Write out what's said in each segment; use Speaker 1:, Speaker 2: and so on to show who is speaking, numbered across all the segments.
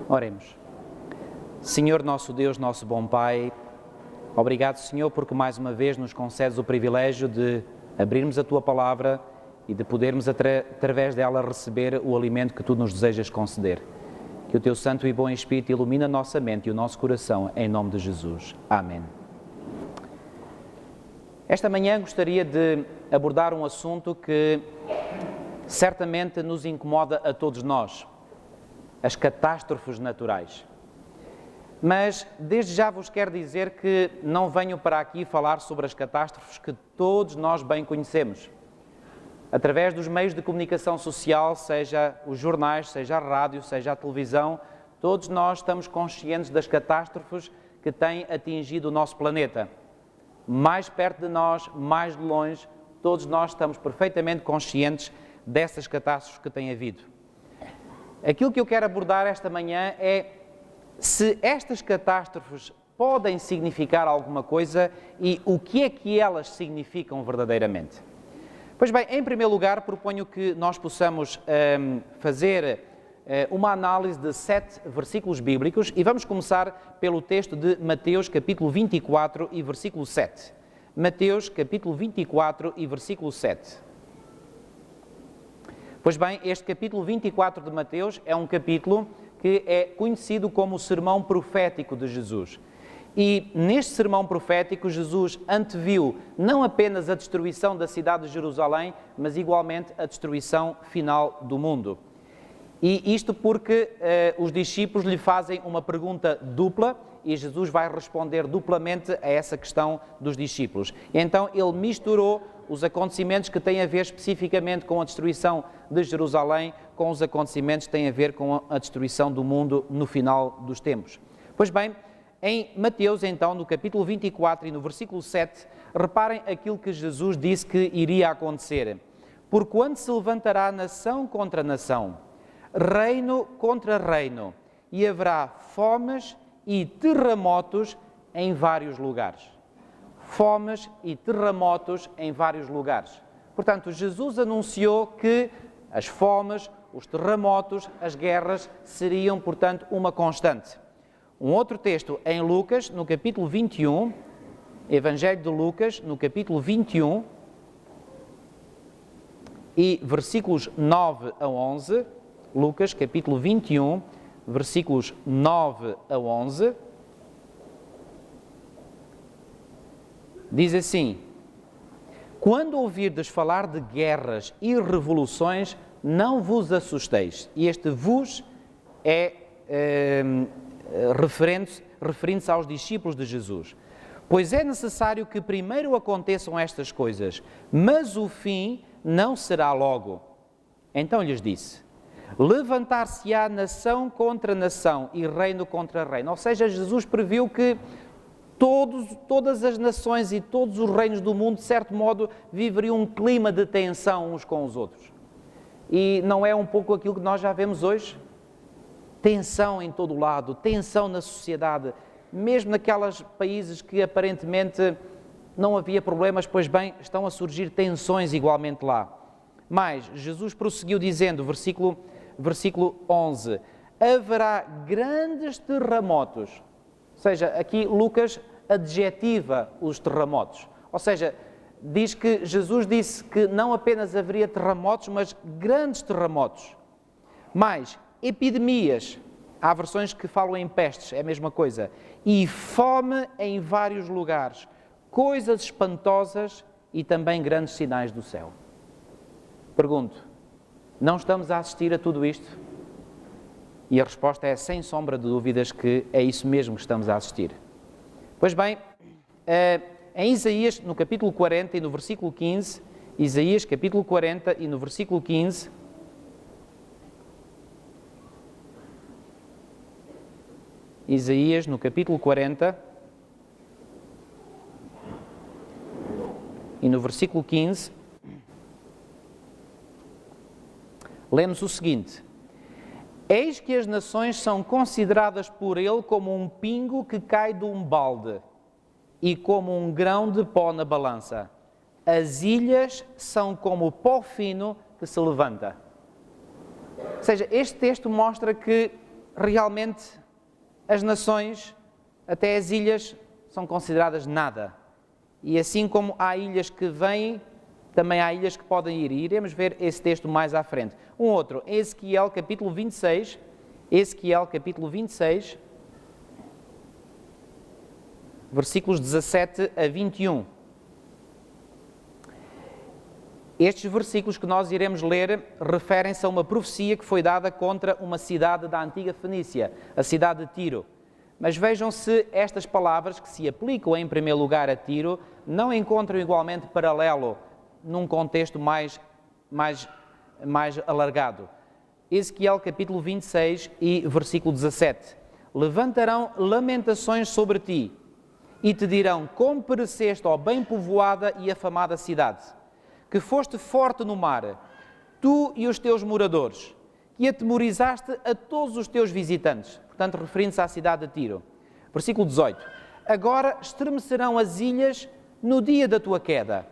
Speaker 1: Oremos. Senhor nosso Deus, nosso bom Pai, obrigado, Senhor, porque mais uma vez nos concedes o privilégio de abrirmos a Tua Palavra e de podermos, através dela, receber o alimento que Tu nos desejas conceder. Que o Teu Santo e bom Espírito ilumine a nossa mente e o nosso coração, em nome de Jesus. Amém. Esta manhã gostaria de abordar um assunto que certamente nos incomoda a todos nós: as catástrofes naturais. Mas desde já vos quero dizer que não venho para aqui falar sobre as catástrofes que todos nós bem conhecemos. Através dos meios de comunicação social, seja os jornais, seja a rádio, seja a televisão, todos nós estamos conscientes das catástrofes que têm atingido o nosso planeta. Mais perto de nós, mais de longe, todos nós estamos perfeitamente conscientes dessas catástrofes que têm havido. Aquilo que eu quero abordar esta manhã é se estas catástrofes podem significar alguma coisa e o que é que elas significam verdadeiramente. Pois bem, em primeiro lugar, proponho que nós possamos fazer uma análise de 7 versículos bíblicos e vamos começar pelo texto de Mateus, capítulo 24 e versículo 7. Mateus, capítulo 24 e versículo 7. Pois bem, este capítulo 24 de Mateus é um capítulo que é conhecido como o sermão profético de Jesus. E neste sermão profético, Jesus anteviu não apenas a destruição da cidade de Jerusalém, mas igualmente a destruição final do mundo. E isto porque os discípulos lhe fazem uma pergunta dupla e Jesus vai responder duplamente a essa questão dos discípulos. E então ele misturou os acontecimentos que têm a ver especificamente com a destruição de Jerusalém, com os acontecimentos que têm a ver com a destruição do mundo no final dos tempos. Pois bem, em Mateus, então, no capítulo 24 e no versículo 7, reparem aquilo que Jesus disse que iria acontecer. Porquanto se levantará nação contra nação, reino contra reino, e haverá fomes e terremotos em vários lugares. Fomes e terremotos em vários lugares. Portanto, Jesus anunciou que as fomes, os terremotos, as guerras seriam, portanto, uma constante. Um outro texto em Lucas, no capítulo 21, Evangelho de Lucas, no capítulo 21, e versículos 9 a 11, Lucas, capítulo 21, versículos 9 a 11, diz assim: quando ouvirdes falar de guerras e revoluções, não vos assusteis. E este vos é referindo-se aos discípulos de Jesus. Pois é necessário que primeiro aconteçam estas coisas, mas o fim não será logo. Então lhes disse: levantar-se-á nação contra nação e reino contra reino. Ou seja, Jesus previu que todas as nações e todos os reinos do mundo, de certo modo, viveriam um clima de tensão uns com os outros. E não é um pouco aquilo que nós já vemos hoje? Tensão em todo o lado, tensão na sociedade, mesmo naqueles países que aparentemente não havia problemas, pois bem, estão a surgir tensões igualmente lá. Mas Jesus prosseguiu dizendo, versículo 11, haverá grandes terremotos. Ou seja, aqui Lucas adjetiva os terremotos. Ou seja, diz que Jesus disse que não apenas haveria terremotos, mas grandes terremotos. Mais epidemias, há versões que falam em pestes, é a mesma coisa. E fome em vários lugares, coisas espantosas e também grandes sinais do céu. Pergunto, não estamos a assistir a tudo isto? E a resposta é, sem sombra de dúvidas, que é isso mesmo que estamos a assistir. Pois bem, em Isaías, no capítulo 40 e no versículo 15, Isaías, capítulo 40 e no versículo 15, Isaías, no capítulo 40 e no versículo 15, lemos o seguinte: eis que as nações são consideradas por ele como um pingo que cai de um balde e como um grão de pó na balança. As ilhas são como o pó fino que se levanta. Ou seja, este texto mostra que realmente as nações, até as ilhas, são consideradas nada. E assim como há ilhas que vêm, também há ilhas que podem ir. E iremos ver esse texto mais à frente. Um outro, Ezequiel capítulo 26, versículos 17 a 21. Estes versículos que nós iremos ler referem-se a uma profecia que foi dada contra uma cidade da antiga Fenícia, a cidade de Tiro. Mas vejam se estas palavras, que se aplicam em primeiro lugar a Tiro, não encontram igualmente paralelo num contexto mais alargado. Ezequiel capítulo 26 e versículo 17. Levantarão lamentações sobre ti e te dirão como pereceste, ó bem povoada e afamada cidade, que foste forte no mar, tu e os teus moradores, que atemorizaste a todos os teus visitantes. Portanto, referindo-se à cidade de Tiro. Versículo 18. Agora estremecerão as ilhas no dia da tua queda.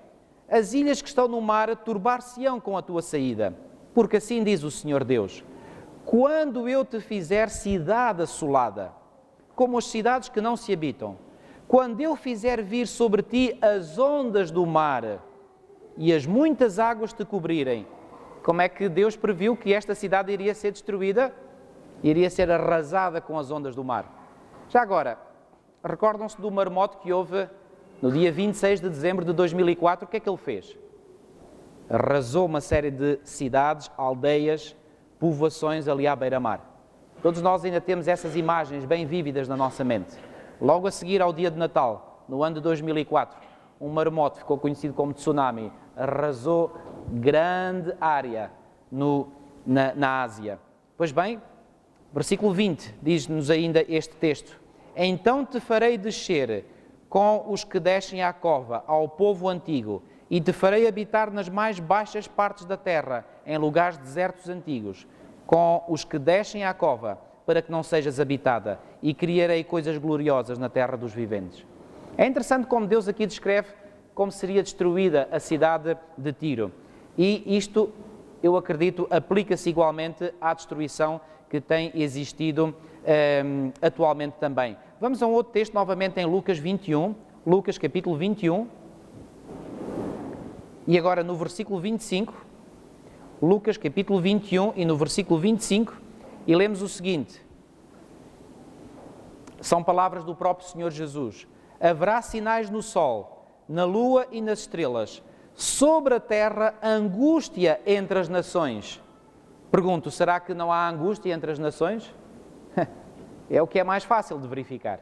Speaker 1: As ilhas que estão no mar turbar-se-ão com a tua saída. Porque assim diz o Senhor Deus: quando eu te fizer cidade assolada, como as cidades que não se habitam, quando eu fizer vir sobre ti as ondas do mar e as muitas águas te cobrirem. Como é que Deus previu que esta cidade iria ser destruída? Iria ser arrasada com as ondas do mar. Já agora, recordam-se do maremoto que houve no dia 26 de dezembro de 2004? O que é que ele fez? Arrasou uma série de cidades, aldeias, povoações ali à beira-mar. Todos nós ainda temos essas imagens bem vívidas na nossa mente. Logo a seguir ao dia de Natal, no ano de 2004, um maremoto, ficou conhecido como tsunami, arrasou grande área na Ásia. Pois bem, versículo 20, diz-nos ainda este texto: então te farei descer com os que descem à cova, ao povo antigo, e te farei habitar nas mais baixas partes da terra, em lugares desertos antigos, com os que descem à cova, para que não sejas habitada, e criarei coisas gloriosas na terra dos viventes. É interessante como Deus aqui descreve como seria destruída a cidade de Tiro. E isto, eu acredito, aplica-se igualmente à destruição que tem existido atualmente também. Vamos a um outro texto, novamente em Lucas 21, Lucas capítulo 21, e agora no versículo 25, Lucas capítulo 21 e no versículo 25, e lemos o seguinte, são palavras do próprio Senhor Jesus: haverá sinais no sol, na lua e nas estrelas, sobre a terra angústia entre as nações. Pergunto, será que não há angústia entre as nações? É o que é mais fácil de verificar.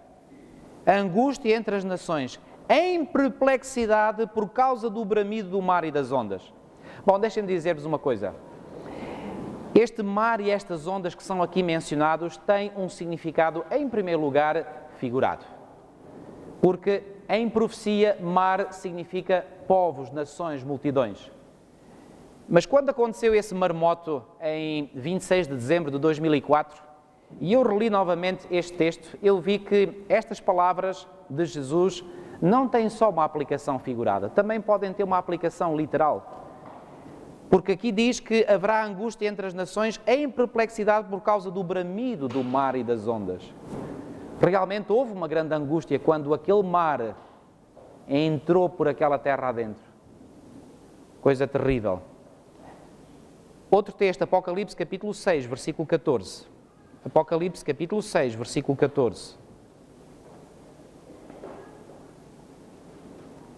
Speaker 1: Angústia entre as nações, em perplexidade por causa do bramido do mar e das ondas. Bom, deixem-me dizer-vos uma coisa. Este mar e estas ondas que são aqui mencionados têm um significado, em primeiro lugar, figurado. Porque em profecia, mar significa povos, nações, multidões. Mas quando aconteceu esse maremoto em 26 de dezembro de 2004, e eu reli novamente este texto, eu vi que estas palavras de Jesus não têm só uma aplicação figurada, também podem ter uma aplicação literal. Porque aqui diz que haverá angústia entre as nações em perplexidade por causa do bramido do mar e das ondas. Realmente houve uma grande angústia quando aquele mar entrou por aquela terra adentro. Coisa terrível. Outro texto, Apocalipse capítulo 6, versículo 14. Apocalipse capítulo 6, versículo 14.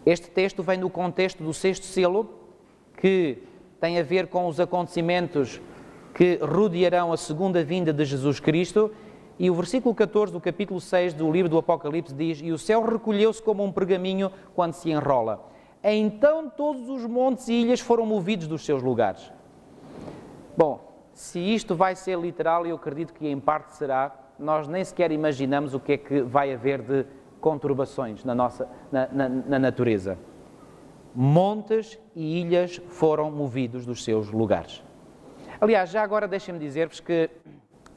Speaker 1: Este texto vem no contexto do sexto selo, que tem a ver com os acontecimentos que rodearão a segunda vinda de Jesus Cristo. E o versículo 14 do capítulo 6 do livro do Apocalipse diz: e o céu recolheu-se como um pergaminho quando se enrola. Então todos os montes e ilhas foram movidos dos seus lugares. Bom, se isto vai ser literal, eu acredito que em parte será, nós nem sequer imaginamos o que é que vai haver de conturbações na natureza. Montes e ilhas foram movidos dos seus lugares. Aliás, já agora deixem-me dizer-vos que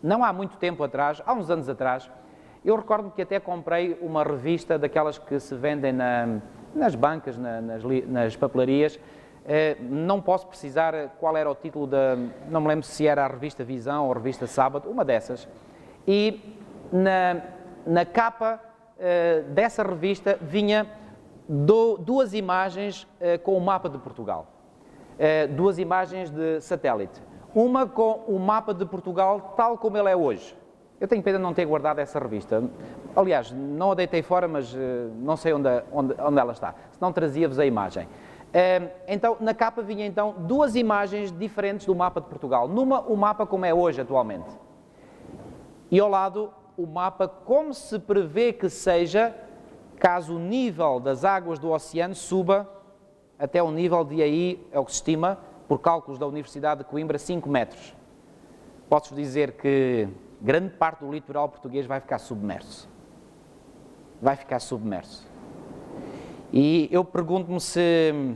Speaker 1: não há muito tempo atrás, há uns anos atrás, eu recordo que até comprei uma revista daquelas que se vendem nas bancas, nas papelarias. Não posso precisar qual era o título não me lembro se era a revista Visão ou a revista Sábado, uma dessas. e na capa dessa revista vinha duas imagens com o mapa de Portugal. Duas imagens de satélite. Uma com o mapa de Portugal tal como ele é hoje. Eu tenho pena de não ter guardado essa revista. Aliás, não a deitei fora, mas não sei onde ela está. Senão trazia-vos a imagem. Então, na capa vinha então duas imagens diferentes do mapa de Portugal. Numa, o mapa como é hoje atualmente. E ao lado, o mapa como se prevê que seja caso o nível das águas do oceano suba até o nível de aí, é o que se estima, por cálculos da Universidade de Coimbra, 5 metros. Posso dizer que grande parte do litoral português vai ficar submerso. Vai ficar submerso. E eu pergunto-me se,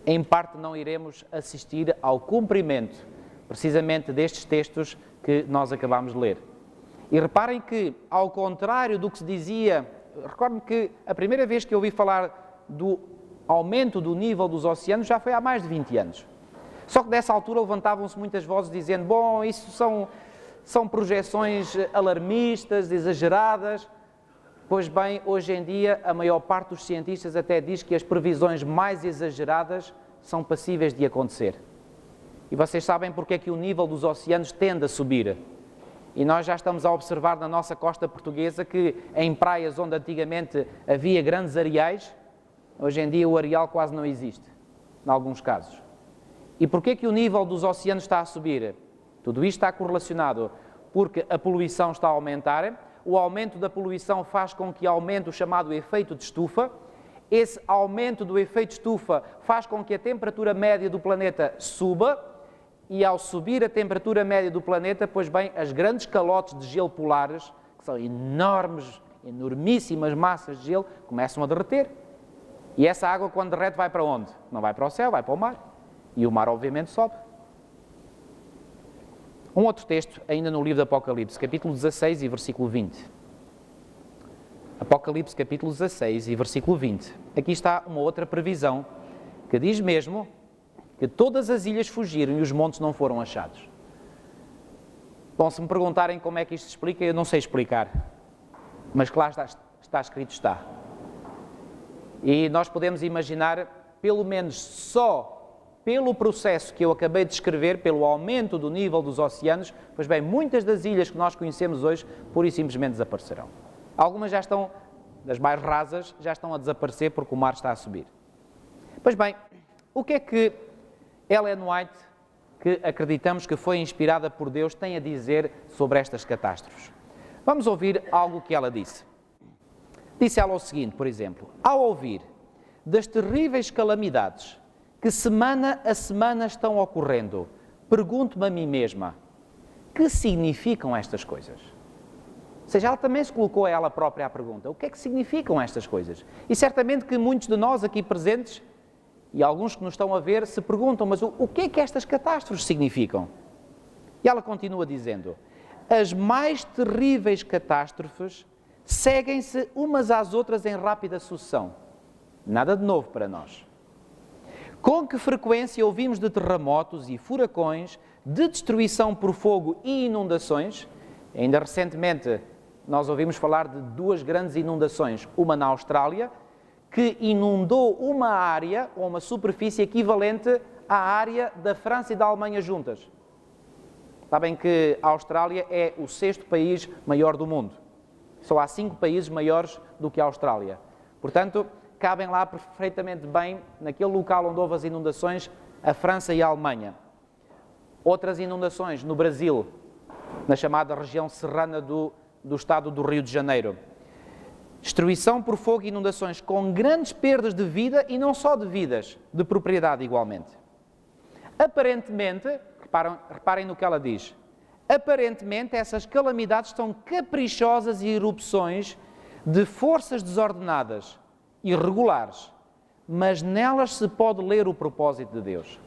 Speaker 1: em parte, não iremos assistir ao cumprimento, precisamente destes textos que nós acabamos de ler. E reparem que, ao contrário do que se dizia, recordo-me que a primeira vez que eu ouvi falar do aumento do nível dos oceanos já foi há mais de 20 anos. Só que dessa altura levantavam-se muitas vozes dizendo, bom, isso são projeções alarmistas, exageradas. Pois bem, hoje em dia a maior parte dos cientistas até diz que as previsões mais exageradas são passíveis de acontecer. E vocês sabem porque é que o nível dos oceanos tende a subir. E nós já estamos a observar na nossa costa portuguesa que em praias onde antigamente havia grandes areais, hoje em dia o areal quase não existe, em alguns casos. E porquê é que o nível dos oceanos está a subir? Tudo isto está correlacionado porque a poluição está a aumentar, o aumento da poluição faz com que aumente o chamado efeito de estufa, esse aumento do efeito de estufa faz com que a temperatura média do planeta suba, e ao subir a temperatura média do planeta, pois bem, as grandes calotes de gelo polares, que são enormíssimas massas de gelo, começam a derreter. E essa água, quando derrete, vai para onde? Não vai para o céu, vai para o mar. E o mar, obviamente, sobe. Um outro texto, ainda no livro de Apocalipse, capítulo 16 e versículo 20. Apocalipse, capítulo 16 e versículo 20. Aqui está uma outra previsão, que diz mesmo que todas as ilhas fugiram e os montes não foram achados. Bom, se me perguntarem como é que isto se explica, eu não sei explicar. Mas que lá está escrito, está. E nós podemos imaginar, pelo menos só pelo processo que eu acabei de descrever, pelo aumento do nível dos oceanos, pois bem, muitas das ilhas que nós conhecemos hoje, pura e simplesmente desaparecerão. Algumas já estão, das mais rasas, já estão a desaparecer porque o mar está a subir. Pois bem, o que é que Ellen White, que acreditamos que foi inspirada por Deus, tem a dizer sobre estas catástrofes? Vamos ouvir algo que ela disse. Disse ela o seguinte, por exemplo: ao ouvir das terríveis calamidades que semana a semana estão ocorrendo, pergunto-me a mim mesma, que significam estas coisas? Ou seja, ela também se colocou a ela própria a pergunta, o que é que significam estas coisas? E certamente que muitos de nós aqui presentes, e alguns que nos estão a ver, se perguntam, mas o que é que estas catástrofes significam? E ela continua dizendo, as mais terríveis catástrofes seguem-se umas às outras em rápida sucessão. Nada de novo para nós. Com que frequência ouvimos de terremotos e furacões, de destruição por fogo e inundações? Ainda recentemente nós ouvimos falar de duas grandes inundações, uma na Austrália, que inundou uma área, ou uma superfície equivalente à área da França e da Alemanha juntas. Sabem que a Austrália é o 6º país maior do mundo. Só há 5 países maiores do que a Austrália. Portanto, cabem lá perfeitamente bem, naquele local onde houve as inundações, a França e a Alemanha. Outras inundações no Brasil, na chamada região serrana do estado do Rio de Janeiro. Destruição por fogo e inundações com grandes perdas de vida e não só de vidas, de propriedade igualmente. Aparentemente, reparem no que ela diz, aparentemente essas calamidades são caprichosas e erupções de forças desordenadas, irregulares, mas nelas se pode ler o propósito de Deus.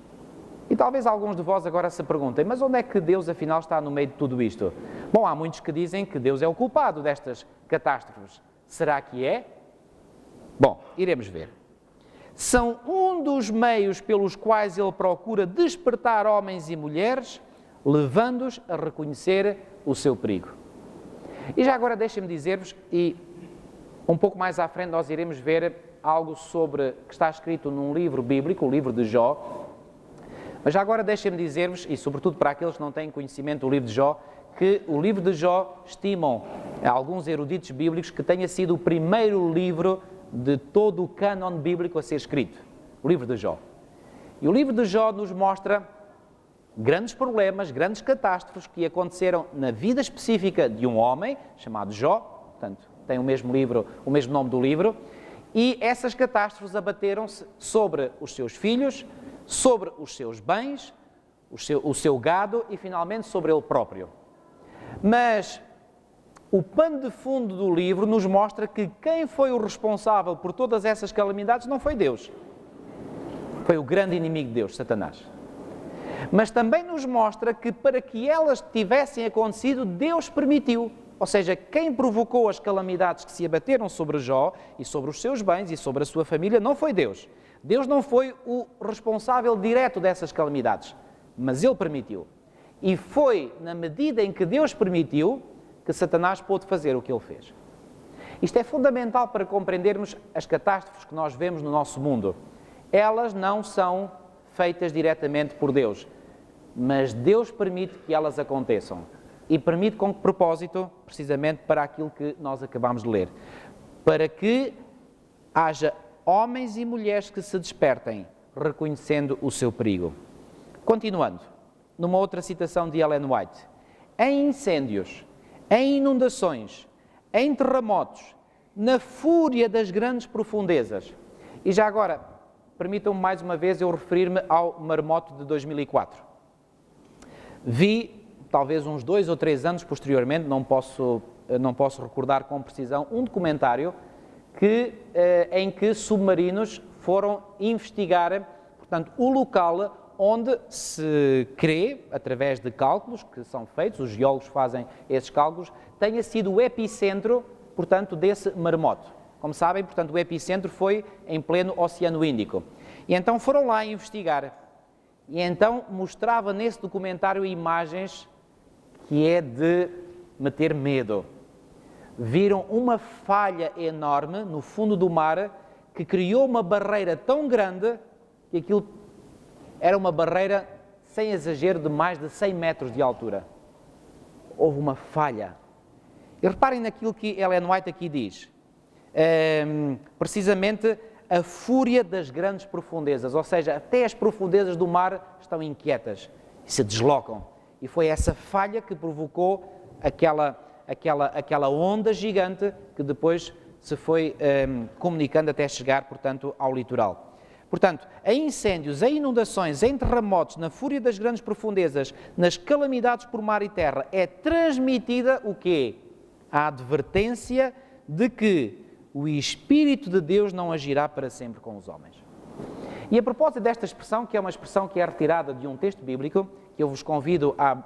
Speaker 1: E talvez alguns de vós agora se perguntem, mas onde é que Deus afinal está no meio de tudo isto? Bom, há muitos que dizem que Deus é o culpado destas catástrofes. Será que é? Bom, iremos ver. São um dos meios pelos quais Ele procura despertar homens e mulheres, levando-os a reconhecer o seu perigo. E já agora deixem-me dizer-vos, e um pouco mais à frente nós iremos ver algo sobre, que está escrito num livro bíblico, o livro de Jó, mas já agora deixem-me dizer-vos, e sobretudo para aqueles que não têm conhecimento do livro de Jó, que o livro de Jó estimam alguns eruditos bíblicos que tenha sido o primeiro livro de todo o cânon bíblico a ser escrito, o livro de Jó. E o livro de Jó nos mostra grandes problemas, grandes catástrofes que aconteceram na vida específica de um homem chamado Jó, portanto, tem o mesmo livro, o mesmo nome do livro, e essas catástrofes abateram-se sobre os seus filhos, sobre os seus bens, o seu gado e, finalmente, sobre ele próprio. Mas o pano de fundo do livro nos mostra que quem foi o responsável por todas essas calamidades não foi Deus. Foi o grande inimigo de Deus, Satanás. Mas também nos mostra que para que elas tivessem acontecido, Deus permitiu. Ou seja, quem provocou as calamidades que se abateram sobre Jó e sobre os seus bens e sobre a sua família não foi Deus. Deus não foi o responsável direto dessas calamidades, mas Ele permitiu. E foi na medida em que Deus permitiu que Satanás pôde fazer o que ele fez. Isto é fundamental para compreendermos as catástrofes que nós vemos no nosso mundo. Elas não são feitas diretamente por Deus, mas Deus permite que elas aconteçam. E permite com que propósito? Precisamente para aquilo que nós acabamos de ler. Para que haja homens e mulheres que se despertem, reconhecendo o seu perigo. Continuando, numa outra citação de Ellen White, em incêndios, em inundações, em terremotos, na fúria das grandes profundezas. E já agora, permitam-me mais uma vez eu referir-me ao maremoto de 2004. Vi, talvez uns 2 ou 3 anos posteriormente, não posso recordar com precisão, um documentário em que submarinos foram investigar, portanto, o local onde se crê, através de cálculos que são feitos, os geólogos fazem esses cálculos, tenha sido o epicentro, portanto, desse maremoto. Como sabem, portanto, o epicentro foi em pleno Oceano Índico. E então foram lá investigar. E então mostrava nesse documentário imagens que é de meter medo. Viram uma falha enorme no fundo do mar que criou uma barreira tão grande que aquilo era uma barreira, sem exagero, de mais de 100 metros de altura. Houve uma falha. E reparem naquilo que Ellen White aqui diz. Precisamente a fúria das grandes profundezas, ou seja, até as profundezas do mar estão inquietas e se deslocam. E foi essa falha que provocou aquela onda gigante que depois se foi comunicando até chegar, portanto, ao litoral. Portanto, em incêndios, em inundações, em terremotos, na fúria das grandes profundezas, nas calamidades por mar e terra, é transmitida o quê? A advertência de que o Espírito de Deus não agirá para sempre com os homens. E a propósito desta expressão, que é uma expressão que é retirada de um texto bíblico, que eu vos convido a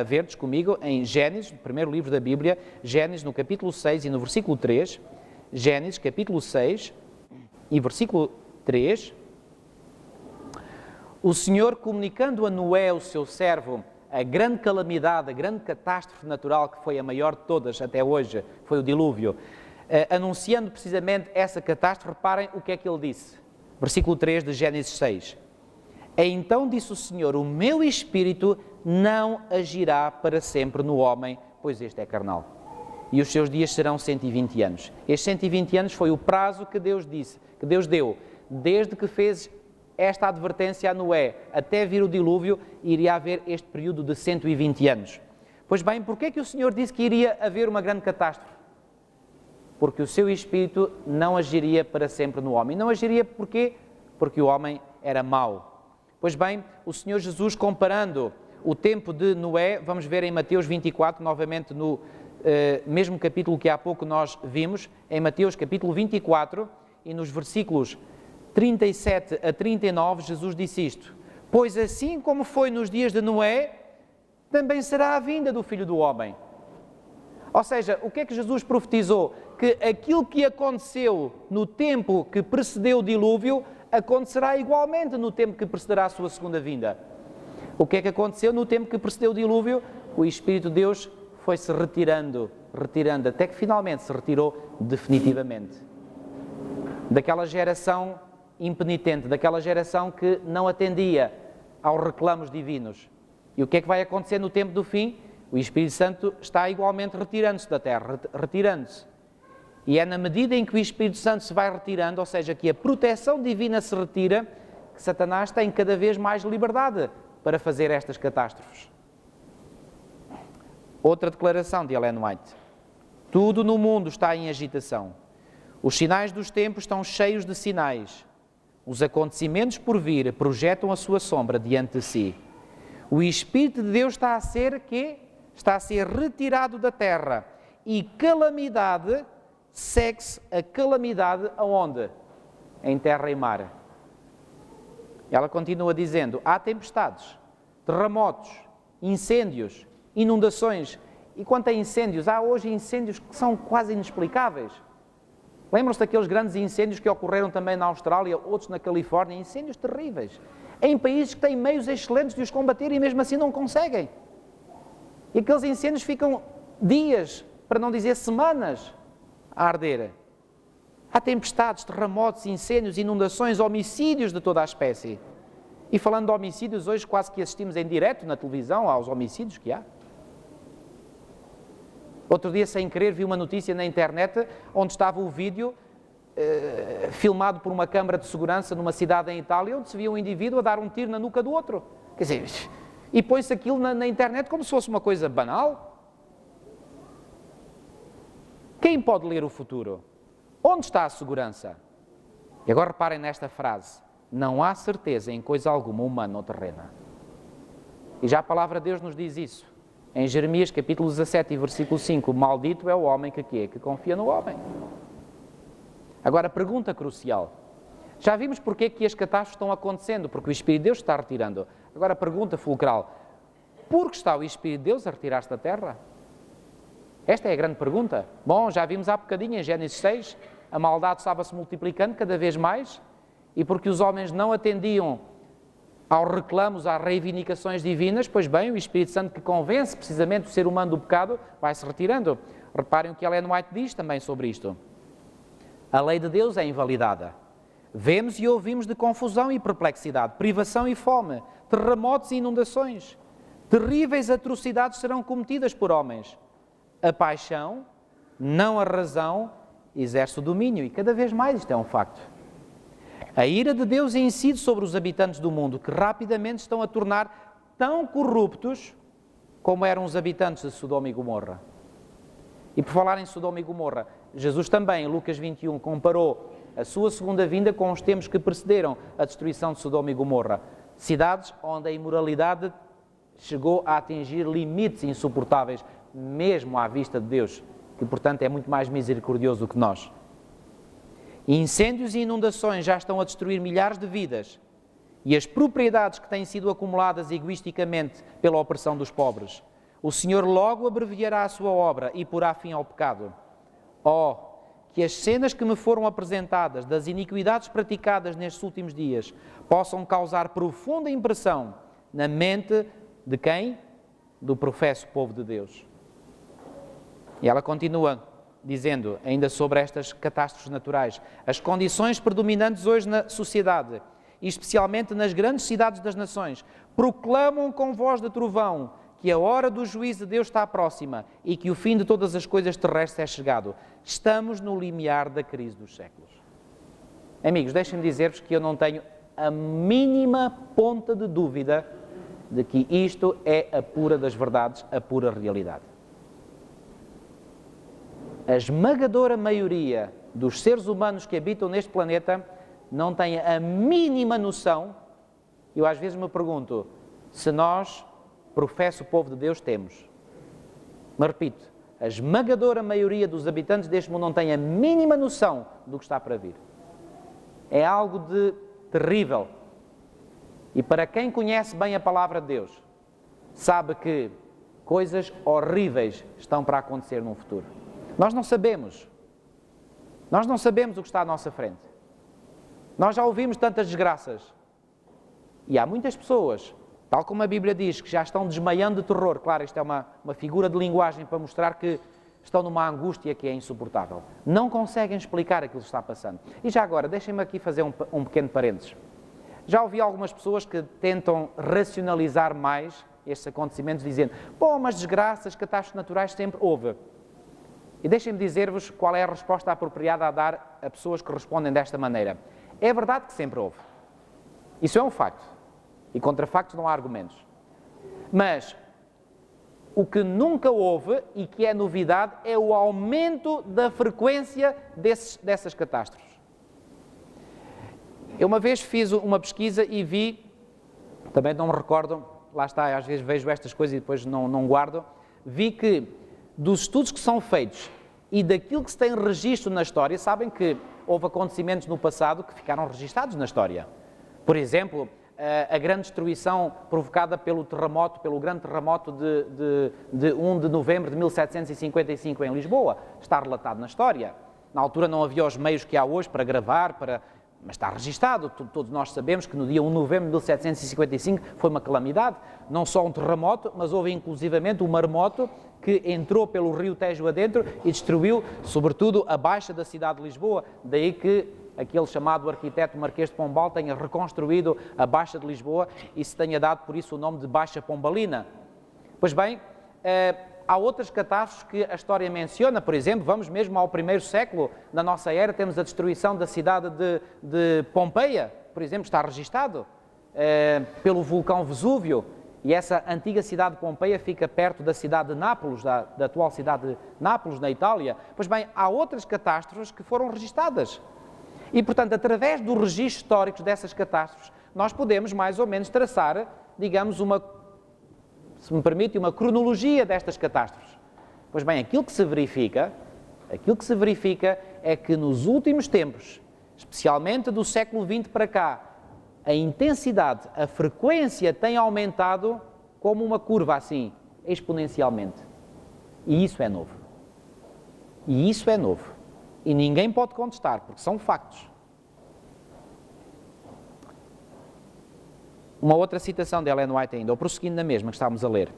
Speaker 1: verdes comigo em Gênesis, no primeiro livro da Bíblia, Gênesis no capítulo 6 e no versículo 3, Gênesis capítulo 6 e versículo 3, o Senhor, comunicando a Noé, o seu servo, a grande calamidade, a grande catástrofe natural, que foi a maior de todas até hoje, foi o dilúvio, anunciando precisamente essa catástrofe, reparem o que é que ele disse. Versículo 3 de Gênesis 6. Então disse o Senhor, o meu Espírito não agirá para sempre no homem, pois este é carnal. E os seus dias serão 120 anos. Estes 120 anos foi o prazo que Deus deu, desde que fez esta advertência a Noé, até vir o dilúvio, iria haver este período de 120 anos. Pois bem, porquê que o Senhor disse que iria haver uma grande catástrofe? Porque o seu Espírito não agiria para sempre no homem. Não agiria porquê? Porque o homem era mau. Pois bem, o Senhor Jesus, comparando o tempo de Noé, vamos ver em Mateus 24, novamente no mesmo capítulo que há pouco nós vimos, em Mateus capítulo 24, e nos versículos 37 a 39, Jesus disse isto: pois assim como foi nos dias de Noé, também será a vinda do Filho do Homem. Ou seja, o que é que Jesus profetizou? Que aquilo que aconteceu no tempo que precedeu o dilúvio, acontecerá igualmente no tempo que precederá a sua segunda vinda. O que é que aconteceu no tempo que precedeu o dilúvio? O Espírito de Deus foi-se retirando retirando, até que finalmente se retirou definitivamente. Daquela geração impenitente, daquela geração que não atendia aos reclamos divinos. E o que é que vai acontecer no tempo do fim? O Espírito Santo está igualmente retirando-se da terra, retirando-se. E é na medida em que o Espírito Santo se vai retirando, ou seja, que a proteção divina se retira, que Satanás tem cada vez mais liberdade para fazer estas catástrofes. Outra declaração de Ellen White. Tudo no mundo está em agitação. Os sinais dos tempos estão cheios de sinais. Os acontecimentos por vir projetam a sua sombra diante de si. O Espírito de Deus está a ser quê? Está a ser retirado da terra. E calamidade segue-se a calamidade aonde? Em terra e mar. Ela continua dizendo, há tempestades, terremotos, incêndios, inundações. E quanto a incêndios, há hoje incêndios que são quase inexplicáveis. Lembram-se daqueles grandes incêndios que ocorreram também na Austrália, outros na Califórnia, incêndios terríveis, em países que têm meios excelentes de os combater e mesmo assim não conseguem. E aqueles incêndios ficam dias, para não dizer semanas, a arder. Há tempestades, terremotos, incêndios, inundações, homicídios de toda a espécie. E falando de homicídios, hoje quase que assistimos em direto na televisão aos homicídios que há. Outro dia, sem querer, vi uma notícia na internet onde estava o vídeo filmado por uma câmara de segurança numa cidade em Itália, onde se via um indivíduo a dar um tiro na nuca do outro. Quer dizer, e põe-se aquilo na internet como se fosse uma coisa banal. Quem pode ler o futuro? Onde está a segurança? E agora reparem nesta frase. Não há certeza em coisa alguma humana ou terrena. E já a palavra de Deus nos diz isso. Em Jeremias capítulo 17 e versículo 5, maldito é o homem que confia no homem. Agora, pergunta crucial. Já vimos porque é que as catástrofes estão acontecendo, porque o Espírito de Deus está retirando. Agora, pergunta fulcral. Por que está o Espírito de Deus a retirar-se da terra? Esta é a grande pergunta. Bom, já vimos há bocadinho em Gênesis 6, a maldade estava-se multiplicando cada vez mais, e porque os homens não atendiam aos reclamos, às reivindicações divinas, pois bem, o Espírito Santo que convence precisamente o ser humano do pecado, vai-se retirando. Reparem o que Ellen White diz também sobre isto. A lei de Deus é invalidada. Vemos e ouvimos de confusão e perplexidade, privação e fome, terremotos e inundações. Terríveis atrocidades serão cometidas por homens. A paixão, não a razão, exerce o domínio. E cada vez mais isto é um facto. A ira de Deus incide sobre os habitantes do mundo, que rapidamente estão a tornar tão corruptos como eram os habitantes de Sodoma e Gomorra. E por falar em Sodoma e Gomorra, Jesus também, em Lucas 21, comparou a sua segunda vinda com os tempos que precederam a destruição de Sodoma e Gomorra. Cidades onde a imoralidade chegou a atingir limites insuportáveis, mesmo à vista de Deus, que portanto é muito mais misericordioso do que nós. Incêndios e inundações já estão a destruir milhares de vidas e as propriedades que têm sido acumuladas egoisticamente pela opressão dos pobres. O Senhor logo abreviará a sua obra e porá fim ao pecado. Oh, que as cenas que me foram apresentadas das iniquidades praticadas nestes últimos dias possam causar profunda impressão na mente de quem? Do professo povo de Deus. E ela continua dizendo, ainda sobre estas catástrofes naturais, as condições predominantes hoje na sociedade, e especialmente nas grandes cidades das nações, proclamam com voz de trovão que a hora do juízo de Deus está próxima e que o fim de todas as coisas terrestres é chegado. Estamos no limiar da crise dos séculos. Amigos, deixem-me dizer-vos que eu não tenho a mínima ponta de dúvida de que isto é a pura das verdades, a pura realidade. A esmagadora maioria dos seres humanos que habitam neste planeta não têm a mínima noção. Eu às vezes me pergunto se nós, professo o povo de Deus, temos. Mas repito, a esmagadora maioria dos habitantes deste mundo não tem a mínima noção do que está para vir. É algo de terrível. E para quem conhece bem a palavra de Deus, sabe que coisas horríveis estão para acontecer no futuro. Nós não sabemos. Nós não sabemos o que está à nossa frente. Nós já ouvimos tantas desgraças. E há muitas pessoas, tal como a Bíblia diz, que já estão desmaiando de terror. Claro, isto é uma figura de linguagem para mostrar que estão numa angústia que é insuportável. Não conseguem explicar aquilo que está passando. E já agora, deixem-me aqui fazer um pequeno parênteses. Já ouvi algumas pessoas que tentam racionalizar mais estes acontecimentos, dizendo, bom, mas desgraças, catástrofes naturais sempre houve. E deixem-me dizer-vos qual é a resposta apropriada a dar a pessoas que respondem desta maneira. É verdade que sempre houve. Isso é um facto. E contra factos não há argumentos. Mas o que nunca houve e que é novidade é o aumento da frequência dessas catástrofes. Eu uma vez fiz uma pesquisa e vi, também não me recordo, lá está, às vezes vejo estas coisas e depois não guardo, vi que dos estudos que são feitos e daquilo que se tem registro na história, sabem que houve acontecimentos no passado que ficaram registados na história. Por exemplo, a grande destruição provocada pelo grande terremoto de 1 de novembro de 1755 em Lisboa, está relatado na história. Na altura não havia os meios que há hoje para gravar, mas está registado. Todos nós sabemos que no dia 1 de novembro de 1755 foi uma calamidade, não só um terremoto, mas houve inclusivamente um maremoto que entrou pelo rio Tejo adentro e destruiu, sobretudo, a baixa da cidade de Lisboa. Daí que aquele chamado arquiteto Marquês de Pombal tenha reconstruído a Baixa de Lisboa e se tenha dado por isso o nome de Baixa Pombalina. Pois bem, há outras catástrofes que a história menciona, por exemplo, vamos mesmo ao primeiro século da nossa era, temos a destruição da cidade de Pompeia, por exemplo, está registado pelo vulcão Vesúvio, e essa antiga cidade de Pompeia fica perto da cidade de Nápoles, da atual cidade de Nápoles, na Itália. Pois bem, há outras catástrofes que foram registadas. E, portanto, através dos registros históricos dessas catástrofes, nós podemos, mais ou menos, traçar, digamos, se me permite, uma cronologia destas catástrofes. Pois bem, aquilo que se verifica é que nos últimos tempos, especialmente do século XX para cá, a intensidade, a frequência tem aumentado como uma curva assim, exponencialmente. E isso é novo. E ninguém pode contestar, porque são factos. Uma outra citação de Ellen White ainda, ou prosseguindo na mesma que estávamos a ler.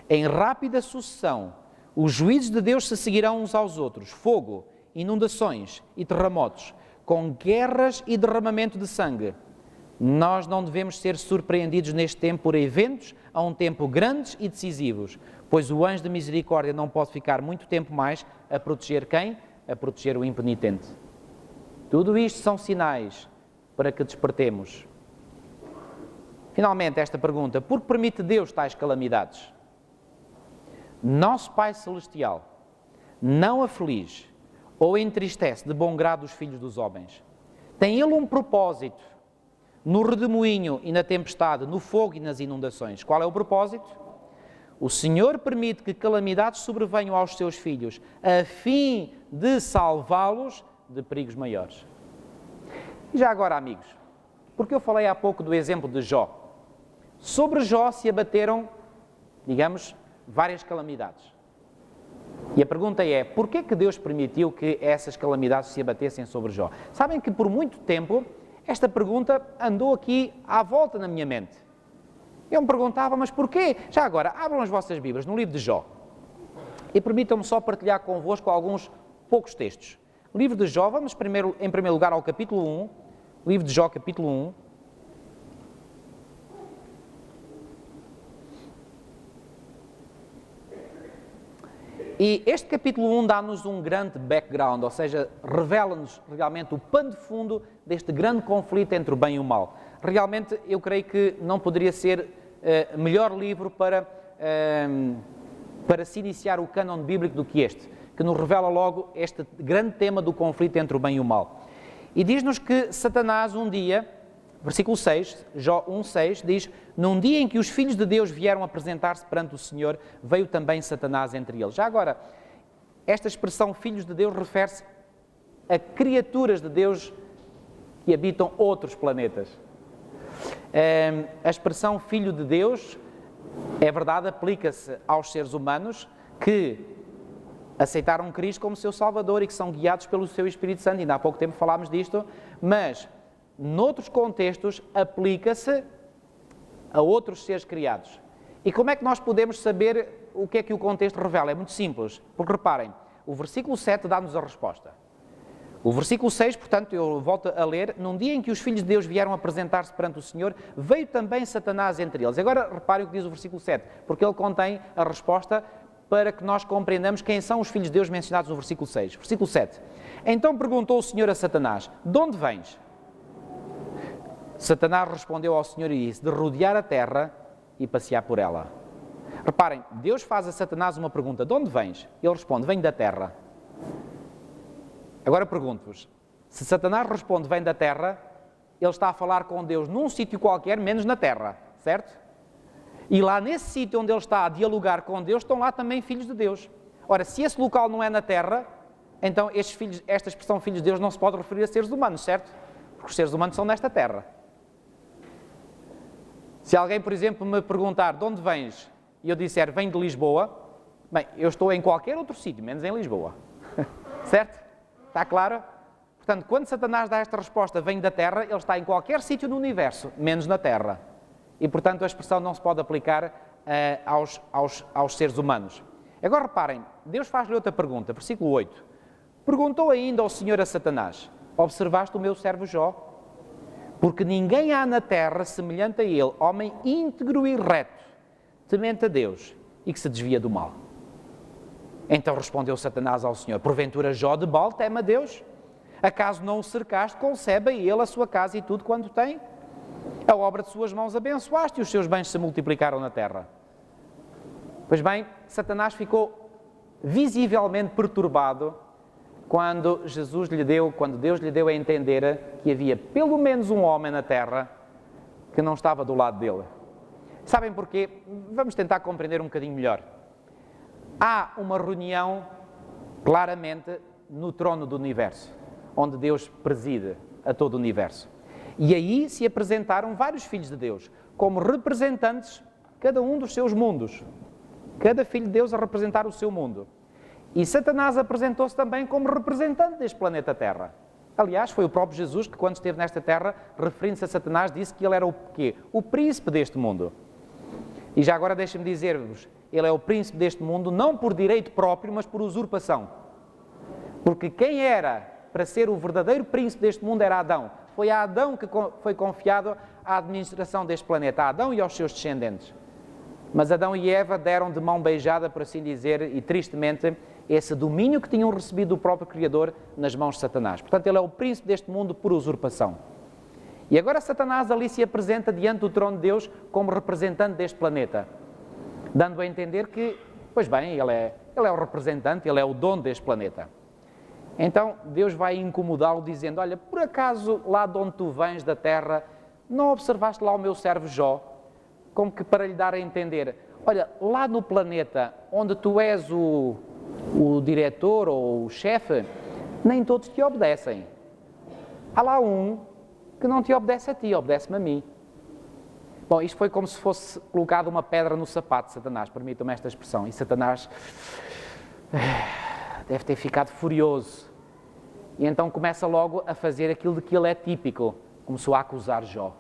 Speaker 1: Em rápida sucessão, os juízos de Deus se seguirão uns aos outros, fogo, inundações e terremotos, com guerras e derramamento de sangue. Nós não devemos ser surpreendidos neste tempo por eventos a um tempo grandes e decisivos, pois o anjo de misericórdia não pode ficar muito tempo mais a proteger quem? A proteger o impenitente. Tudo isto são sinais para que despertemos. Finalmente, esta pergunta: por que permite Deus tais calamidades? Nosso Pai Celestial não aflige ou entristece de bom grado os filhos dos homens. Tem Ele um propósito no redemoinho e na tempestade, no fogo e nas inundações. Qual é o propósito? O Senhor permite que calamidades sobrevenham aos seus filhos, a fim de salvá-los de perigos maiores. E já agora, amigos, porque eu falei há pouco do exemplo de Jó. Sobre Jó se abateram, digamos, várias calamidades. E a pergunta é, porquê que Deus permitiu que essas calamidades se abatessem sobre Jó? Sabem que por muito tempo esta pergunta andou aqui à volta na minha mente. Eu me perguntava, mas porquê? Já agora, abram as vossas Bíblias no livro de Jó e permitam-me só partilhar convosco alguns poucos textos. O livro de Jó, vamos em primeiro lugar ao capítulo 1, livro de Jó, capítulo 1. E este capítulo 1 dá-nos um grande background, ou seja, revela-nos realmente o pano de fundo deste grande conflito entre o bem e o mal. Realmente, eu creio que não poderia ser melhor livro para se iniciar o cânon bíblico do que este, que nos revela logo este grande tema do conflito entre o bem e o mal. E diz-nos que Satanás um dia, versículo 6, Jó 1:6, diz: num dia em que os filhos de Deus vieram apresentar-se perante o Senhor, veio também Satanás entre eles. Já agora, esta expressão filhos de Deus refere-se a criaturas de Deus que habitam outros planetas. A expressão filho de Deus, é verdade, aplica-se aos seres humanos que aceitaram Cristo como seu Salvador e que são guiados pelo seu Espírito Santo. Ainda há pouco tempo falámos disto, mas noutros contextos aplica-se a outros seres criados. E como é que nós podemos saber o que é que o contexto revela? É muito simples, porque reparem, O versículo 7 dá-nos a resposta. O versículo 6, portanto, eu volto a ler, num dia em que os filhos de Deus vieram apresentar-se perante o Senhor, veio também Satanás entre eles. Agora reparem o que diz o versículo 7, porque ele contém a resposta para que nós compreendamos quem são os filhos de Deus mencionados no versículo 6. Versículo 7. Então perguntou o Senhor a Satanás, de onde vens? Satanás respondeu ao Senhor e disse, de rodear a terra e passear por ela. Reparem, Deus faz a Satanás uma pergunta, de onde vens? Ele responde, venho da terra. Agora pergunto-vos, se Satanás responde, vem da terra, ele está a falar com Deus num sítio qualquer, menos na terra, certo? E lá nesse sítio onde ele está a dialogar com Deus, estão lá também filhos de Deus. Ora, se esse local não é na terra, então esta expressão filhos de Deus não se pode referir a seres humanos, certo? Porque os seres humanos são nesta terra. Se alguém, por exemplo, me perguntar, de onde vens? E eu disser, venho de Lisboa, bem, eu estou em qualquer outro sítio, menos em Lisboa. Certo? Está claro? Portanto, quando Satanás dá esta resposta, vem da terra, ele está em qualquer sítio no universo, menos na terra. E, portanto, a expressão não se pode aplicar aos seres humanos. Agora reparem, Deus faz-lhe outra pergunta, versículo 8. Perguntou ainda ao Senhor a Satanás, observaste o meu servo Jó? Porque ninguém há na terra semelhante a ele, homem íntegro e reto, temente a Deus e que se desvia do mal. Então respondeu Satanás ao Senhor, porventura Jó de Baal teme a Deus? Acaso não o cercaste, concebe a ele a sua casa e tudo quanto tem? A obra de suas mãos abençoaste e os seus bens se multiplicaram na terra. Pois bem, Satanás ficou visivelmente perturbado quando Deus lhe deu a entender que havia pelo menos um homem na terra que não estava do lado dele. Sabem porquê? Vamos tentar compreender um bocadinho melhor. Há uma reunião, claramente, no trono do universo, onde Deus preside a todo o universo. E aí se apresentaram vários filhos de Deus, como representantes, cada um dos seus mundos. Cada filho de Deus a representar o seu mundo. E Satanás apresentou-se também como representante deste planeta Terra. Aliás, foi o próprio Jesus que, quando esteve nesta Terra, referindo-se a Satanás, disse que ele era o quê? O príncipe deste mundo. E já agora deixem-me dizer-vos, ele é o príncipe deste mundo não por direito próprio, mas por usurpação. Porque quem era para ser o verdadeiro príncipe deste mundo era Adão. Foi a Adão que foi confiado a administração deste planeta, a Adão e aos seus descendentes. Mas Adão e Eva deram de mão beijada, por assim dizer, e tristemente, esse domínio que tinham recebido do próprio Criador nas mãos de Satanás. Portanto, ele é o príncipe deste mundo por usurpação. E agora Satanás ali se apresenta diante do trono de Deus como representante deste planeta, dando a entender que, pois bem, ele é o representante, ele é o dono deste planeta. Então Deus vai incomodá-lo dizendo, olha, por acaso lá de onde tu vens da terra, não observaste lá o meu servo Jó? Como que para lhe dar a entender, olha, lá no planeta onde tu és o diretor ou o chefe, nem todos te obedecem. Há lá um que não te obedece a ti, obedece-me a mim. Bom, isto foi como se fosse colocado uma pedra no sapato de Satanás, permitam-me esta expressão, e Satanás deve ter ficado furioso. E então começa logo a fazer aquilo de que ele é típico, começou a acusar Jó.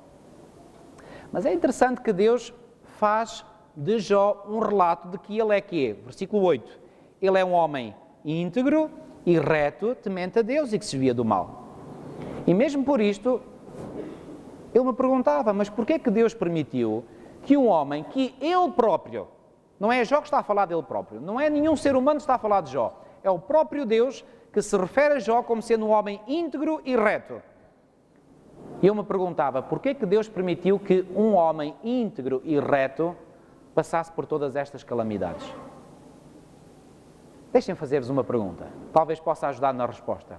Speaker 1: Mas é interessante que Deus faz de Jó um relato de que ele é quê? Versículo 8. Ele é um homem íntegro e reto, temente a Deus e que se desvia do mal. E mesmo por isto, eu me perguntava, mas porquê é que Deus permitiu que um homem que ele próprio, não é Jó que está a falar dele próprio, não é nenhum ser humano que está a falar de Jó, é o próprio Deus que se refere a Jó como sendo um homem íntegro e reto. E eu me perguntava, porquê é que Deus permitiu que um homem íntegro e reto passasse por todas estas calamidades? Deixem-me fazer-vos uma pergunta, talvez possa ajudar na resposta.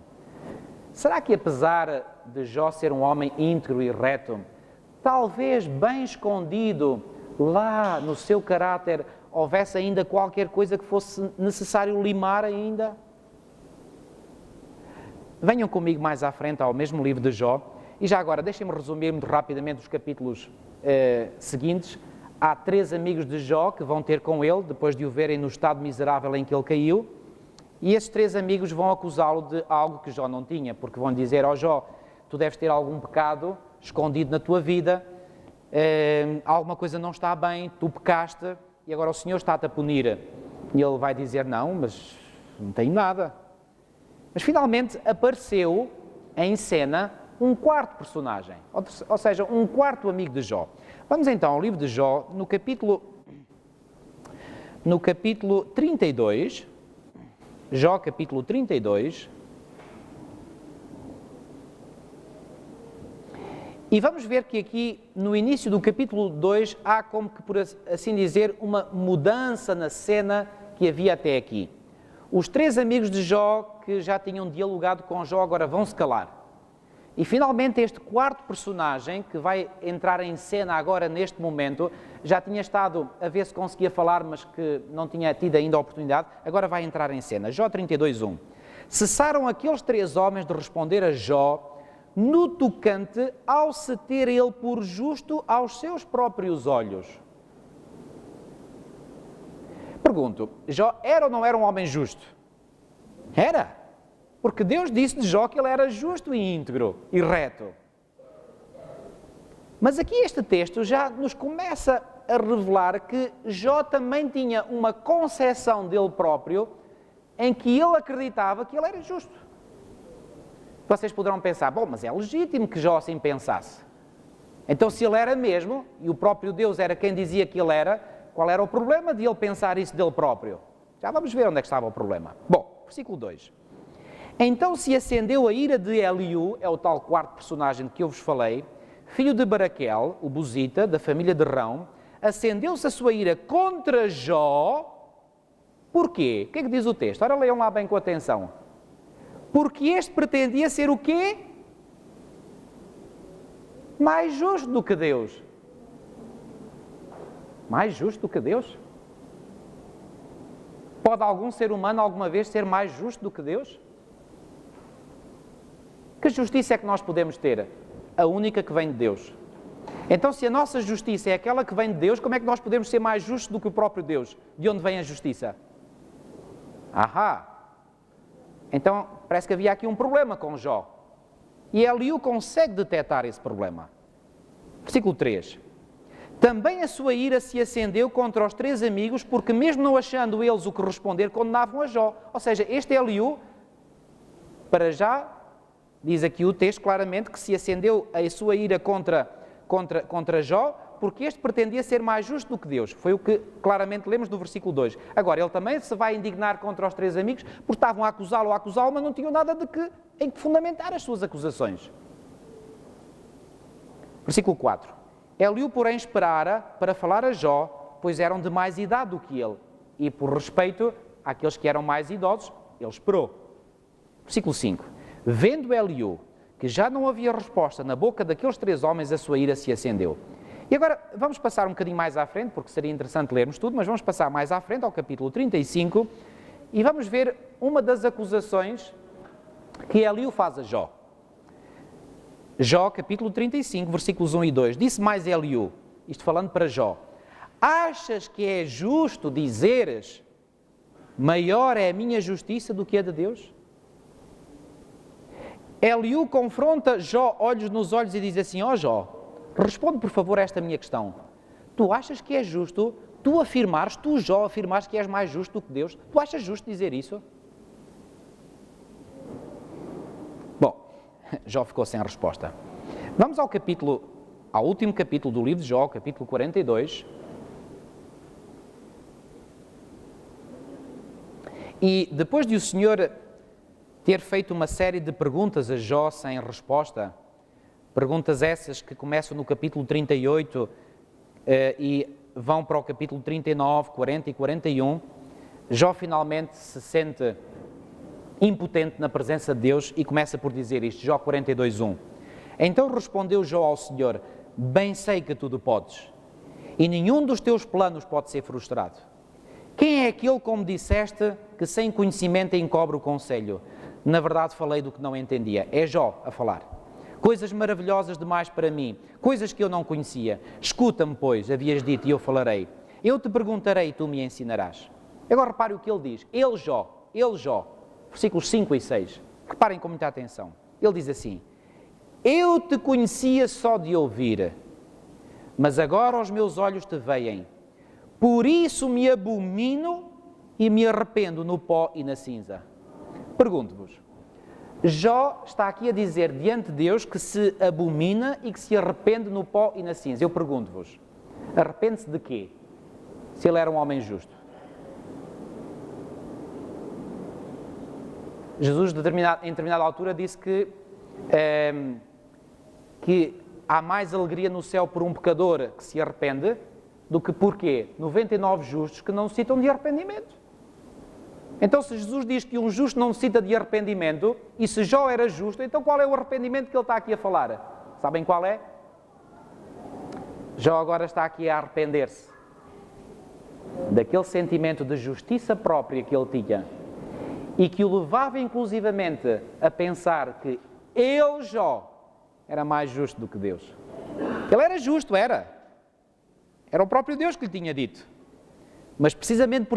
Speaker 1: Será que apesar de Jó ser um homem íntegro e reto, talvez bem escondido lá no seu caráter houvesse ainda qualquer coisa que fosse necessário limar ainda? Venham comigo mais à frente ao mesmo livro de Jó. E já agora, deixem-me resumir muito rapidamente os capítulos seguintes. Há 3 amigos de Jó que vão ter com ele, depois de o verem no estado miserável em que ele caiu, e esses 3 amigos vão acusá-lo de algo que Jó não tinha, porque vão dizer, ó Jó, tu deves ter algum pecado escondido na tua vida, alguma coisa não está bem, tu pecaste, e agora o Senhor está-te a punir. E ele vai dizer, não, mas não tenho nada. Mas finalmente apareceu em cena um quarto personagem, ou seja, um quarto amigo de Jó. Vamos então ao livro de Jó, no capítulo 32, Jó capítulo 32, e vamos ver que aqui no início do capítulo 2 há como que, por assim dizer, uma mudança na cena que havia até aqui. Os três amigos de Jó que já tinham dialogado com Jó agora vão se calar. E finalmente este quarto personagem, que vai entrar em cena agora neste momento, já tinha estado a ver se conseguia falar, mas que não tinha tido ainda a oportunidade, agora vai entrar em cena. Jó 32:1. Cessaram aqueles três homens de responder a Jó no tocante ao se ter ele por justo aos seus próprios olhos. Pergunto, Jó era ou não era um homem justo? Era. Porque Deus disse de Jó que ele era justo e íntegro e reto. Mas aqui este texto já nos começa a revelar que Jó também tinha uma concepção dele próprio em que ele acreditava que ele era justo. Vocês poderão pensar, bom, mas é legítimo que Jó assim pensasse. Então se ele era mesmo, e o próprio Deus era quem dizia que ele era, qual era o problema de ele pensar isso dele próprio? Já vamos ver onde é que estava o problema. Bom, versículo 2. Então se acendeu a ira de Eliú, é o tal quarto personagem de que eu vos falei, filho de Baraquel, o Buzita, da família de Rão, acendeu-se a sua ira contra Jó. Porquê? O que é que diz o texto? Ora, leiam lá bem com atenção. Porque este pretendia ser o quê? Mais justo do que Deus. Mais justo do que Deus? Pode algum ser humano alguma vez ser mais justo do que Deus? Que justiça é que nós podemos ter? A única que vem de Deus. Então, se a nossa justiça é aquela que vem de Deus, como é que nós podemos ser mais justos do que o próprio Deus? De onde vem a justiça? Ahá! Então, parece que havia aqui um problema com Jó. E Eliú consegue detectar esse problema. Versículo 3. Também a sua ira se acendeu contra os três amigos, porque mesmo não achando eles o que responder, condenavam a Jó. Ou seja, este Eliú, para já, diz aqui o texto claramente que se acendeu a sua ira contra Jó, porque este pretendia ser mais justo do que Deus. Foi o que claramente lemos no versículo 2. Agora, ele também se vai indignar contra os três amigos, porque estavam a acusá-lo, mas não tinham nada em que fundamentar as suas acusações. Versículo 4. Eliú, porém, esperara para falar a Jó, pois eram de mais idade do que ele, e por respeito àqueles que eram mais idosos, ele esperou. Versículo 5. Vendo Eliú que já não havia resposta na boca daqueles três homens, a sua ira se acendeu. E agora vamos passar um bocadinho mais à frente, porque seria interessante lermos tudo, mas vamos passar mais à frente ao capítulo 35 e vamos ver uma das acusações que Eliú faz a Jó. Jó, capítulo 35, versículos 1 e 2. Disse mais Eliú, isto falando para Jó: achas que é justo dizeres, maior é a minha justiça do que a de Deus? Eliú confronta Jó olhos nos olhos e diz assim: ó Jó, responde por favor a esta minha questão. Tu achas que é justo, tu Jó, afirmares que és mais justo do que Deus? Tu achas justo dizer isso? Bom, Jó ficou sem resposta. Vamos ao último capítulo do livro de Jó, capítulo 42. E depois de o Senhor ter feito uma série de perguntas a Jó sem resposta, perguntas essas que começam no capítulo 38 e vão para o capítulo 39, 40 e 41, Jó finalmente se sente impotente na presença de Deus e começa por dizer isto, Jó 42:1. Então respondeu Jó ao Senhor: bem sei que tudo podes, e nenhum dos teus planos pode ser frustrado. Quem é aquele, como disseste, que sem conhecimento encobre o conselho? Na verdade falei do que não entendia. É Jó a falar. Coisas maravilhosas demais para mim, coisas que eu não conhecia. Escuta-me, pois, havias dito, e eu falarei. Eu te perguntarei e tu me ensinarás. Agora repare o que ele diz. Ele, Jó, versículos 5 e 6. Reparem com muita atenção. Ele diz assim: eu te conhecia só de ouvir, mas agora os meus olhos te veem. Por isso me abomino e me arrependo no pó e na cinza. Pergunto-vos, Jó está aqui a dizer diante de Deus que se abomina e que se arrepende no pó e na cinza. Eu pergunto-vos, arrepende-se de quê? Se ele era um homem justo. Jesus, em determinada altura, disse que há mais alegria no céu por um pecador que se arrepende do que por quê? 99 justos que não necessitam de arrependimento. Então, se Jesus diz que um justo não necessita de arrependimento, e se Jó era justo, então qual é o arrependimento que ele está aqui a falar? Sabem qual é? Jó agora está aqui a arrepender-se daquele sentimento de justiça própria que ele tinha e que o levava inclusivamente a pensar que ele, Jó, era mais justo do que Deus. Ele era justo, era. Era o próprio Deus que lhe tinha dito. Mas precisamente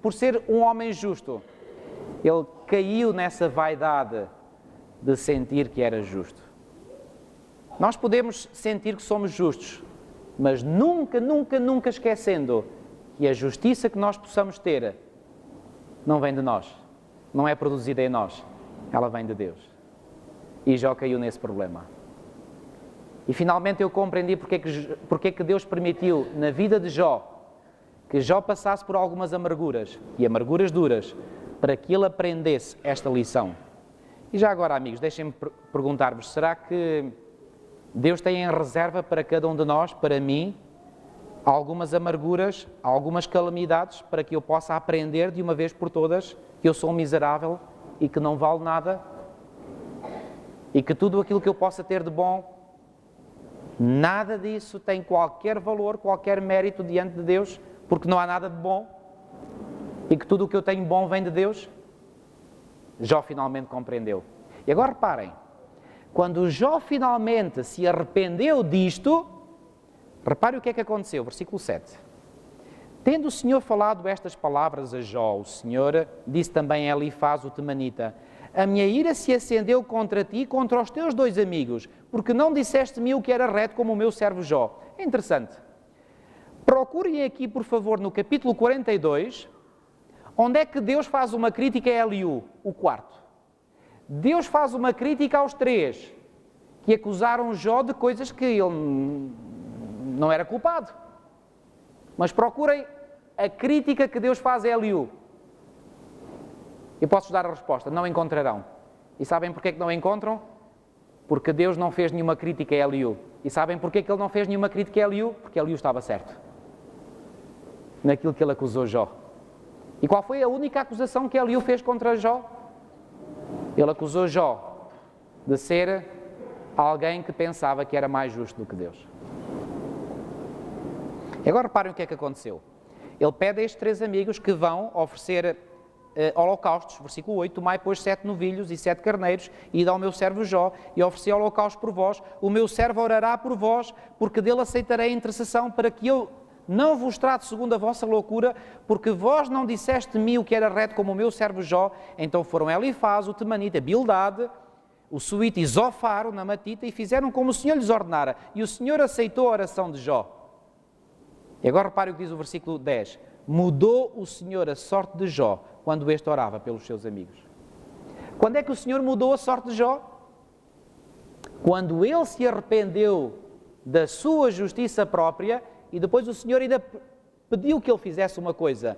Speaker 1: por ser um homem justo, ele caiu nessa vaidade de sentir que era justo. Nós podemos sentir que somos justos, mas nunca, nunca, nunca esquecendo que a justiça que nós possamos ter não vem de nós, não é produzida em nós, ela vem de Deus. E Jó caiu nesse problema. E finalmente eu compreendi porque é que Deus permitiu na vida de Jó que Jó passasse por algumas amarguras, e amarguras duras, para que ele aprendesse esta lição. E já agora, amigos, deixem-me perguntar-vos, será que Deus tem em reserva para cada um de nós, para mim, algumas amarguras, algumas calamidades, para que eu possa aprender de uma vez por todas que eu sou um miserável e que não valo nada, e que tudo aquilo que eu possa ter de bom, nada disso tem qualquer valor, qualquer mérito diante de Deus, porque não há nada de bom, e que tudo o que eu tenho bom vem de Deus? Jó finalmente compreendeu. E agora reparem, quando Jó finalmente se arrependeu disto, reparem o que é que aconteceu, versículo 7. Tendo o Senhor falado estas palavras a Jó, o Senhor disse também a Elifaz o temanita: a minha ira se acendeu contra ti e contra os teus dois amigos, porque não disseste-me o que era reto como o meu servo Jó. É interessante. Procurem aqui, por favor, no capítulo 42, onde é que Deus faz uma crítica a Eliú, o quarto. Deus faz uma crítica aos três, que acusaram Jó de coisas que ele não era culpado. Mas procurem a crítica que Deus faz a Eliú. Eu posso dar a resposta, não encontrarão. E sabem porquê que não encontram? Porque Deus não fez nenhuma crítica a Eliú. E sabem porquê que ele não fez nenhuma crítica a Eliú? Porque Eliú estava certo naquilo que ele acusou Jó. E qual foi a única acusação que Eliú fez contra Jó? Ele acusou Jó de ser alguém que pensava que era mais justo do que Deus. E agora reparem o que é que aconteceu. Ele pede a estes três amigos que vão oferecer holocaustos, versículo 8, tomai pois 7 novilhos e 7 carneiros, e dá ao meu servo Jó, e ofereci holocaustos por vós, o meu servo orará por vós, porque dele aceitarei a intercessão, para que eu não vos trate segundo a vossa loucura, porque vós não disseste-me o que era reto como o meu servo Jó. Então foram Elifaz, o temanita, Bildade, o suíta e Zofar, o namatita, e fizeram como o Senhor lhes ordenara, e o Senhor aceitou a oração de Jó. E agora reparem o que diz o versículo 10. Mudou o Senhor a sorte de Jó, quando este orava pelos seus amigos. Quando é que o Senhor mudou a sorte de Jó? Quando ele se arrependeu da sua justiça própria, e depois o Senhor ainda pediu que ele fizesse uma coisa,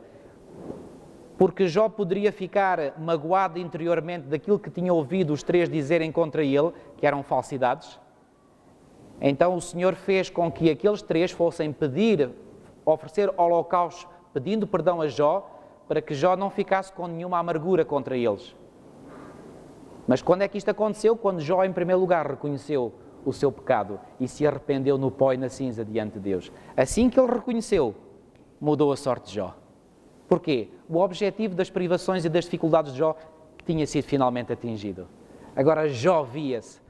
Speaker 1: porque Jó poderia ficar magoado interiormente daquilo que tinha ouvido os três dizerem contra ele, que eram falsidades. Então o Senhor fez com que aqueles três fossem oferecer holocaustos, pedindo perdão a Jó, para que Jó não ficasse com nenhuma amargura contra eles. Mas quando é que isto aconteceu? Quando Jó, em primeiro lugar, reconheceu o seu pecado e se arrependeu no pó e na cinza diante de Deus. Assim que ele reconheceu, mudou a sorte de Jó. Porquê? O objetivo das privações e das dificuldades de Jó tinha sido finalmente atingido. Agora Jó via-se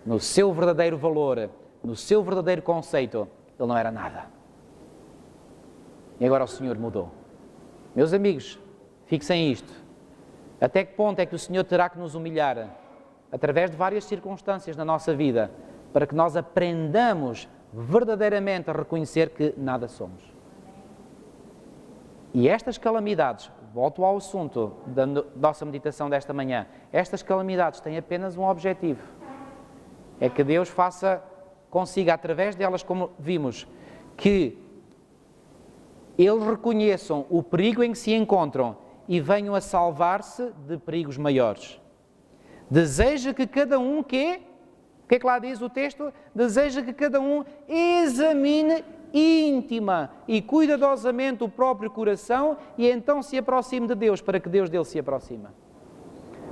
Speaker 1: no seu verdadeiro valor, no seu verdadeiro conceito. Ele não era nada. E agora o Senhor mudou. Meus amigos, fixem isto. Até que ponto é que o Senhor terá que nos humilhar, através de várias circunstâncias na nossa vida, para que nós aprendamos verdadeiramente a reconhecer que nada somos. E estas calamidades, volto ao assunto da nossa meditação desta manhã, estas calamidades têm apenas um objetivo. É que Deus consiga, através delas, como vimos, que eles reconheçam o perigo em que se encontram e venham a salvar-se de perigos maiores. Deseja que cada um, o que é que lá diz o texto? Deseja que cada um examine íntima e cuidadosamente o próprio coração e então se aproxime de Deus, para que Deus dele se aproxime.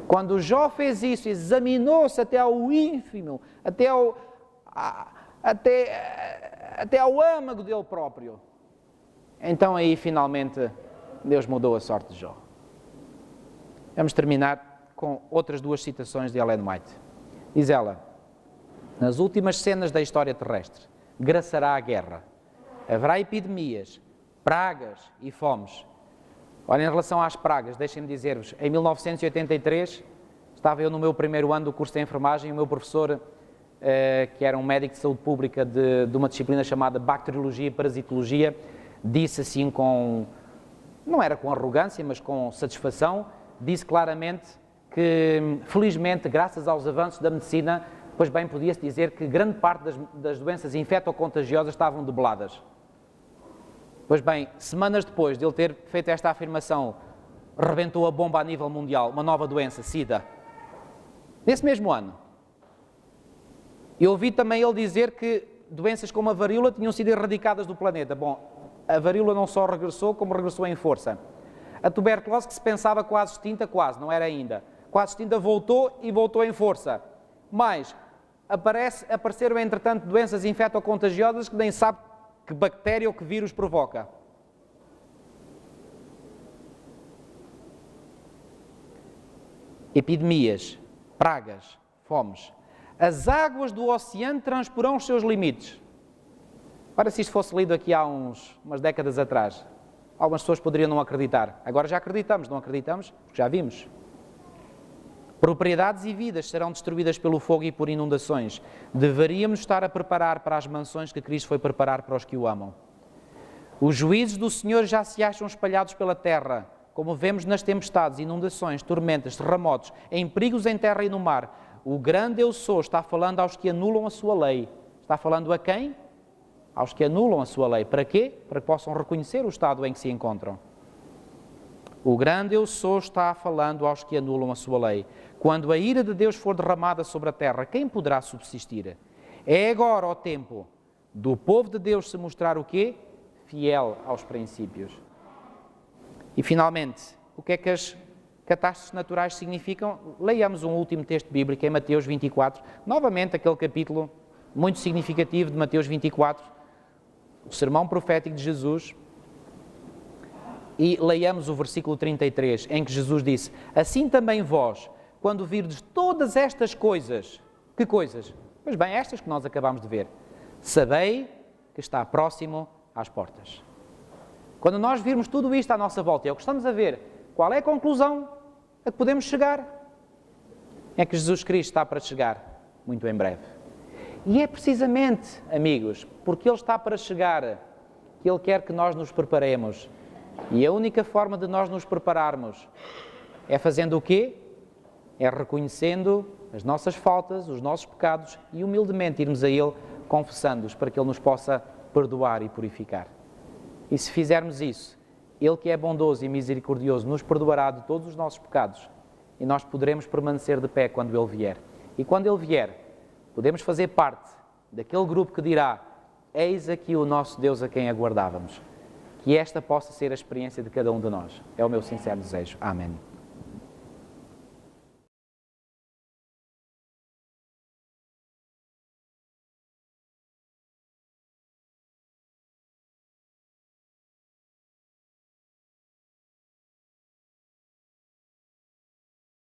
Speaker 1: Quando Jó fez isso, examinou-se até ao ínfimo, até ao âmago dele próprio, então aí finalmente Deus mudou a sorte de Jó. Vamos terminar com outras duas citações de Ellen White. Diz ela: nas últimas cenas da história terrestre, graçará a guerra. Haverá epidemias, pragas e fomes. Olha, em relação às pragas, deixem-me dizer-vos, em 1983, estava eu no meu primeiro ano do curso de enfermagem e o meu professor, que era um médico de saúde pública de uma disciplina chamada Bacteriologia e Parasitologia, disse assim não era com arrogância, mas com satisfação, disse claramente que, felizmente, graças aos avanços da medicina, pois bem, podia-se dizer que grande parte das doenças infectocontagiosas estavam debeladas. Pois bem, semanas depois de ele ter feito esta afirmação, rebentou a bomba a nível mundial, uma nova doença, SIDA. Nesse mesmo ano. Eu ouvi também ele dizer que doenças como a varíola tinham sido erradicadas do planeta. Bom, a varíola não só regressou, como regressou em força. A tuberculose, que se pensava quase extinta, não era ainda. Quase extinta, voltou e voltou em força. Mas apareceram, entretanto, doenças infectocontagiosas que nem sabe que bactéria ou que vírus provoca. Epidemias, pragas, fomes. As águas do oceano transporão os seus limites. Ora, se isto fosse lido aqui há umas décadas atrás, algumas pessoas poderiam não acreditar. Agora já acreditamos, não acreditamos? Porque já vimos. Propriedades e vidas serão destruídas pelo fogo e por inundações. Deveríamos estar a preparar para as mansões que Cristo foi preparar para os que o amam. Os juízos do Senhor já se acham espalhados pela terra, como vemos nas tempestades, inundações, tormentas, terremotos, em perigos em terra e no mar. O grande Eu Sou está falando aos que anulam a sua lei. Está falando a quem? Aos que anulam a sua lei. Para quê? Para que possam reconhecer o estado em que se encontram. O grande Eu Sou está falando aos que anulam a sua lei. Quando a ira de Deus for derramada sobre a terra, quem poderá subsistir? É agora o tempo do povo de Deus se mostrar o quê? Fiel aos princípios. E finalmente, o que é que as catástrofes naturais significam? Leiamos um último texto bíblico em Mateus 24, novamente aquele capítulo muito significativo de Mateus 24, o sermão profético de Jesus. E leiamos o versículo 33, em que Jesus disse: assim também vós, quando virdes todas estas coisas, que coisas? Pois bem, estas que nós acabamos de ver, sabei que está próximo às portas. Quando nós virmos tudo isto à nossa volta, é o que estamos a ver, qual é a conclusão a que podemos chegar? É que Jesus Cristo está para chegar muito em breve. E é precisamente, amigos, porque Ele está para chegar, que Ele quer que nós nos preparemos. E a única forma de nós nos prepararmos é fazendo o quê? É reconhecendo as nossas faltas, os nossos pecados e humildemente irmos a Ele confessando-os para que Ele nos possa perdoar e purificar. E se fizermos isso, Ele que é bondoso e misericordioso nos perdoará de todos os nossos pecados e nós poderemos permanecer de pé quando Ele vier. E quando Ele vier, podemos fazer parte daquele grupo que dirá: eis aqui o nosso Deus a quem aguardávamos. Que esta possa ser a experiência de cada um de nós. É o meu sincero desejo. Amém.